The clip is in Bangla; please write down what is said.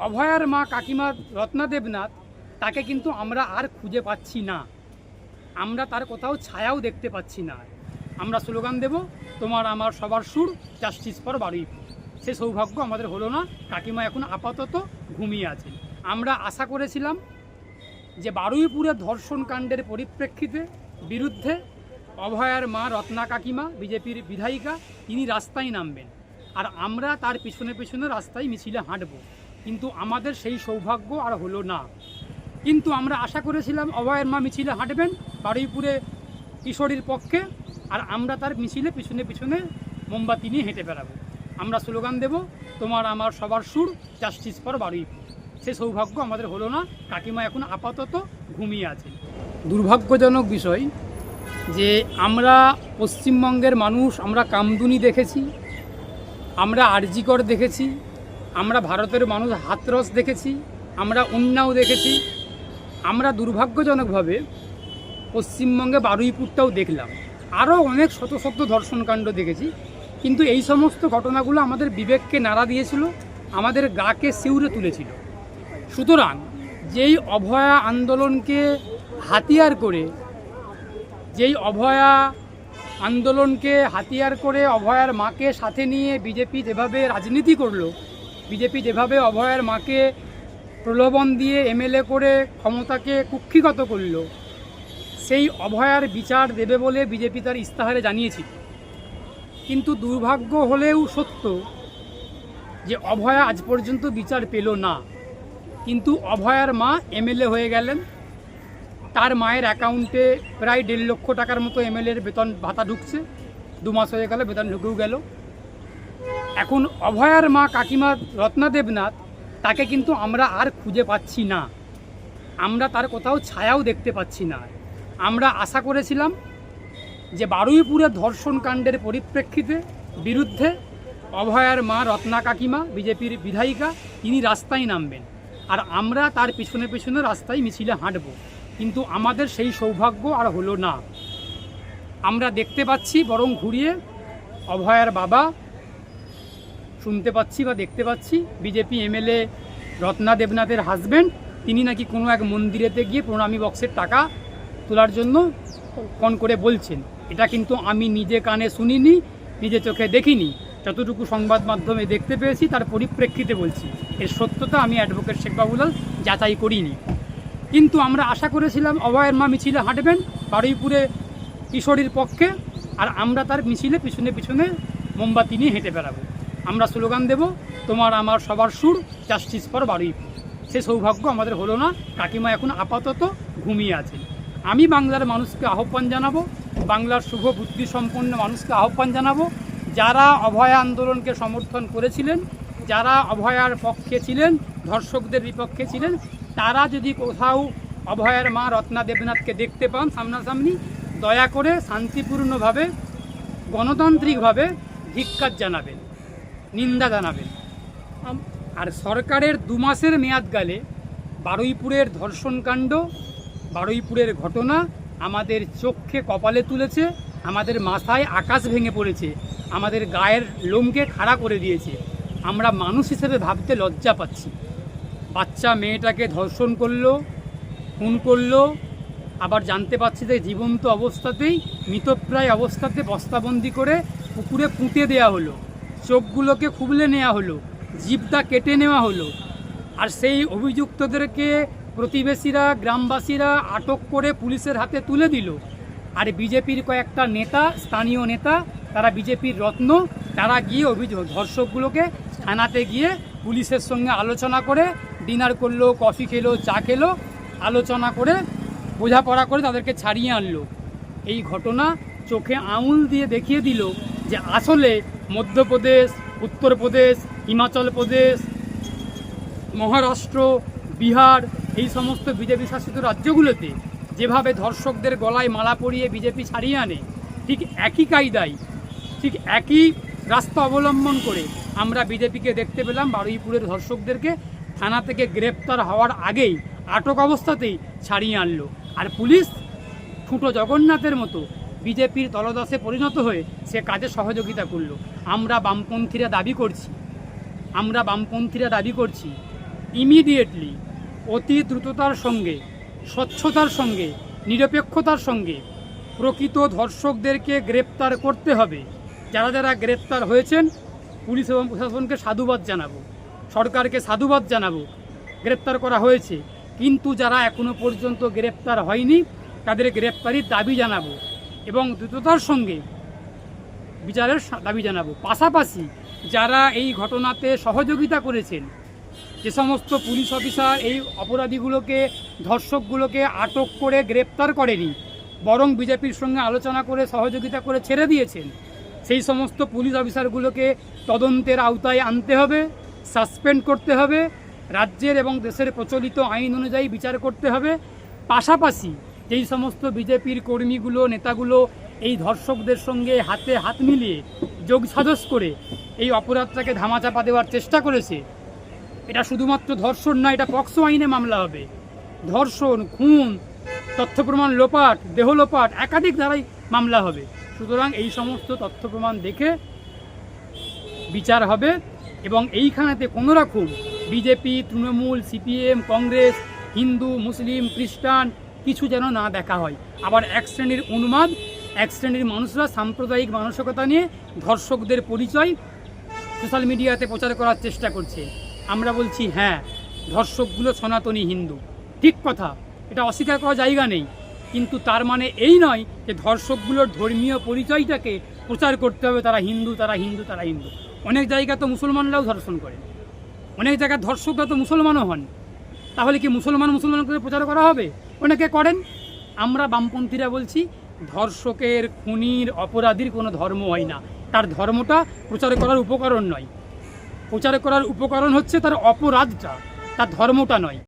অভয়ার মা কাকিমা রত্না দেবনাথ তাকে কিন্তু আমরা আর খুঁজে পাচ্ছি না। আমরা তার কোথাও ছায়াও দেখতে পাচ্ছি না। আমরা স্লোগান দেব, তোমার আমার সবার সুর, জাস্টিস ফর বারুইপুর। সে সৌভাগ্য আমাদের হলো না। কাকিমা এখন আপাতত ঘুমিয়ে আছে। আমরা আশা করেছিলাম যে বারুইপুরের ধর্ষণ কাণ্ডের পরিপ্রেক্ষিতে বিরুদ্ধে অভয়ার মা রত্না কাকিমা, বিজেপির বিধায়িকা, তিনি রাস্তায় নামবেন, আর আমরা তার পিছনে পিছনে রাস্তায় মিছিলে হাঁটব। কিন্তু আমাদের সেই সৌভাগ্য আর হলো না। কিন্তু আমরা আশা করেছিলাম অভয়ের মা মিছিলে হাঁটবেন বারুইপুরে কিশোরীর পক্ষে, আর আমরা তার মিছিলে পিছনে পিছনে মোমবাতি নিয়ে হেঁটে বেড়াবো। আমরা স্লোগান দেব, তোমার আমার সবার সুর, জাস্টিস ফর বারুইপুর। সে সৌভাগ্য আমাদের হলো না। কাকিমা এখন আপাতত ঘুমিয়ে আছে। দুর্ভাগ্যজনক বিষয় যে আমরা পশ্চিমবঙ্গের মানুষ, আমরা কামদুনি দেখেছি, আমরা আরজিকর দেখেছি, আমরা ভারতের মানুষ হাতরস দেখেছি, আমরা উন্নাও দেখেছি। আমরা দুর্ভাগ্যজনকভাবে পশ্চিমবঙ্গে বারুইপুরটাও দেখলাম, আরও অনেক শত শত ধর্ষণকাণ্ড দেখেছি। কিন্তু এই সমস্ত ঘটনাগুলো আমাদের বিবেককে নাড়া দিয়েছিল, আমাদের গাকে শিউরে তুলেছিল। সুতরাং যেই অভয়া আন্দোলনকে হাতিয়ার করে, অভয়ার মাকে সাথে নিয়ে বিজেপি যেভাবে রাজনীতি করলো, বিজেপি যেভাবে অভয়ার মাকে প্রলোভন দিয়ে এমএলএ করে ক্ষমতাকে কুক্ষিগত করলো, সেই অভয়ার বিচার দেবে বলে বিজেপি তার ইস্তাহারে জানিয়েছিল। কিন্তু দুর্ভাগ্য হলেও সত্য যে অভয়া আজ পর্যন্ত বিচার পেল না। কিন্তু অভয়ার মা এমএলএ হয়ে গেলেন, তার মায়ের অ্যাকাউন্টে প্রায় 1.5 লক্ষ টাকার মতো এমএলএর বেতন ভাতা ঢুকছে। 2 মাস হয়ে গেল, বেতন ঢুকেও গেল। এখন অভয়ার মা কাকিমা রত্না দেবনাথ তাকে কিন্তু আমরা আর খুঁজে পাচ্ছি না। আমরা তার কোথাও ছায়াও দেখতে পাচ্ছি না। আমরা আশা করেছিলাম যে বারুইপুরের ধর্ষণ কাণ্ডের পরিপ্রেক্ষিতে বিরুদ্ধে অভয়ার মা রত্না কাকিমা, বিজেপির বিধায়িকা, তিনি রাস্তায় নামবেন, আর আমরা তার পিছনে পিছনে রাস্তায় মিছিলে হাঁটব। কিন্তু আমাদের সেই সৌভাগ্য আর হলো না। আমরা দেখতে পাচ্ছি, বরং ঘুরিয়ে অভয়ার বাবা, শুনতে পাচ্ছি বা দেখতে পাচ্ছি বিজেপি এমএলএ রত্না দেবনাথের হাজব্যান্ড, তিনি নাকি কোনো এক মন্দিরেতে গিয়ে প্রণামী বক্সের টাকা তোলার জন্য ফোন করে বলছেন। এটা কিন্তু আমি নিজে কানে শুনিনি, নিজে চোখে দেখিনি। যতটুকু সংবাদ মাধ্যমে দেখতে পেয়েছি তার পরিপ্রেক্ষিতে বলছি। এর সত্যতা আমি অ্যাডভোকেট শেখ বাবুলাল যাচাই করিনি। কিন্তু আমরা আশা করেছিলাম অভয়ের মা মিছিলে হাঁটবেন বারুইপুরে কিশোরীর পক্ষে, আর আমরা তার মিছিলে পিছনে পিছনে মোমবাতি নিয়ে হেঁটে বেড়াবো। আমরা স্লোগান দেব, তোমার আমার সবার সুর, জাস্টিস ফর বারুইপুর। সে সৌভাগ্য আমাদের হলো না। কাকিমা এখন আপাতত ঘুমিয়ে আছে। আমি বাংলার মানুষকে আহ্বান জানাবো, বাংলার শুভ বুদ্ধি সম্পন্ন মানুষকে আহ্বান জানাবো, যারা অভয়া আন্দোলনকে সমর্থন করেছিলেন, যারা অভয়ার পক্ষে ছিলেন, ধর্ষকদের বিপক্ষে ছিলেন, তারা যদি কোথাও অভয়ার মা রত্না দেবনাথকে দেখতে পান সামনাসামনি, দয়া করে শান্তিপূর্ণভাবে, গণতান্ত্রিকভাবে ধিক্কার জানাবেন, নিন্দা জানাবেন। আর সরকারের 2 মাসের মেয়াদ গেলে বারুইপুরের ধর্ষণকাণ্ড, বারুইপুরের ঘটনা আমাদের চোখে কপালে তুলেছে, আমাদের মাথায় আকাশ ভেঙে পড়েছে, আমাদের গায়ের লোমকে খাড়া করে দিয়েছে। আমরা মানুষ হিসেবে ভাবতে লজ্জা পাচ্ছি। বাচ্চা মেয়েটাকে ধর্ষণ করলো, খুন করলো, আবার জানতে পারছি যে জীবন্ত অবস্থাতেই, মৃতপ্রায় অবস্থাতে বস্তাবন্দি করে পুকুরে পুঁতে দেওয়া হলো, চোখগুলোকে খুবলে নেওয়া হলো, জিভটা কেটে নেওয়া হলো। আর সেই অভিযুক্তদেরকে প্রতিবেশীরা, গ্রামবাসীরা আটক করে পুলিশের হাতে তুলে দিল। আর বিজেপির কয়েকটা নেতা, স্থানীয় নেতা, তারা বিজেপির রত্ন, তারা গিয়ে ধর্ষকগুলোকে থানাতে গিয়ে পুলিশের সঙ্গে আলোচনা করে ডিনার করলো, কফি খেলো, চা খেলো, আলোচনা করে বোঝাপড়া করে তাদেরকে ছাড়িয়ে আনলো। এই ঘটনা চোখে আঙুল দিয়ে দেখিয়ে দিল যে আসলে মধ্যপ্রদেশ, উত্তরপ্রদেশ, হিমাচল প্রদেশ, মহারাষ্ট্র, বিহার, এই সমস্ত বিজেপি শাসিত রাজ্যগুলোতে যেভাবে ধর্ষকদের গলায় মালা পরিয়ে বিজেপি ছাড়িয়ে আনে, ঠিক একই কায়দায়, ঠিক একই রাস্তা অবলম্বন করে আমরা বিজেপিকে দেখতে পেলাম বারুইপুরের ধর্ষকদেরকে থানা থেকে গ্রেপ্তার হওয়ার আগেই, আটক অবস্থাতেই ছাড়িয়ে আনলো। আর পুলিশ ঠুঁটো জগন্নাথের মতো বিজেপির তলদাসে পরিণত হয়ে সে কাজে সহযোগিতা করলো। আমরা বামপন্থীরা দাবি করছি ইমিডিয়েটলি অতি দ্রুততার সঙ্গে, স্বচ্ছতার সঙ্গে, নিরপেক্ষতার সঙ্গে প্রকৃত ধর্ষকদেরকে গ্রেপ্তার করতে হবে। যারা যারা গ্রেপ্তার হয়েছেন পুলিশ এবং প্রশাসনকে সাধুবাদ জানাবো, সরকারকে সাধুবাদ জানাবো, গ্রেপ্তার করা হয়েছে। কিন্তু যারা এখনো পর্যন্ত গ্রেপ্তার হয়নি তাদের গ্রেপ্তারির দাবি জানাবো এবং দ্রুততার সঙ্গে বিচারের দাবি জানাবো। পাশাপাশি যারা এই ঘটনাতে সহযোগিতা করেছেন, যে সমস্ত পুলিশ অফিসার এই অপরাধীগুলোকে, ধর্ষকগুলোকে আটক করে গ্রেপ্তার করেনি, বরং বিজেপির সঙ্গে আলোচনা করে সহযোগিতা করে ছেড়ে দিয়েছেন, সেই সমস্ত পুলিশ অফিসারগুলোকে তদন্তের আওতায় আনতে হবে, সাসপেন্ড করতে হবে, রাজ্যের এবং দেশের প্রচলিত আইন অনুযায়ী বিচার করতে হবে। পাশাপাশি যেই সমস্ত বিজেপির কর্মীগুলো, নেতাগুলো এই ধর্ষকদের সঙ্গে হাতে হাত মিলিয়ে যোগসাজশ করে এই অপরাধটাকে ধামাচাপা দেওয়ার চেষ্টা করেছে, এটা শুধুমাত্র ধর্ষণ নয়, এটা পক্সো আইনে মামলা হবে। ধর্ষণ, খুন, তথ্য প্রমাণ লোপাট, দেহ লোপাট, একাধিক ধারায় মামলা হবে। সুতরাং এই সমস্ত তথ্য প্রমাণ দেখে বিচার হবে এবং এইখানেতে কোনো রকম বিজেপি, তৃণমূল, সিপিএম, কংগ্রেস, হিন্দু, মুসলিম, খ্রিস্টান কিছু যেন না দেখা হয়। আবার এক শ্রেণীর উন্মাদ, এক শ্রেণীর মানুষরা সাম্প্রদায়িক মানসিকতা নিয়ে ধর্ষকদের পরিচয় সোশ্যাল মিডিয়াতে প্রচার করার চেষ্টা করছে। আমরা বলছি হ্যাঁ, ধর্ষকগুলো সনাতনী হিন্দু, ঠিক কথা, এটা অস্বীকার করার জায়গা নেই। কিন্তু তার মানে এই নয় যে ধর্ষকগুলোর ধর্মীয় পরিচয়টাকে প্রচার করতে হবে তারা হিন্দু, তারা হিন্দু, তারা হিন্দু। অনেক জায়গায় তো মুসলমানরাও ধর্ষণ করে, অনেক জায়গায় ধর্ষকরা তো মুসলমানও হন। তাহলে কি মুসলমানকে প্রচার করা হবে? অনেকে করেন। আমরা বামপন্থীরা বলছি ধর্ষকের, খুনির, অপরাধীর কোনো ধর্ম হয় না। তার ধর্মটা প্রচার করার উপকরণ নয়, প্রচার করার উপকরণ হচ্ছে তার অপরাধটা, তার ধর্মটা নয়।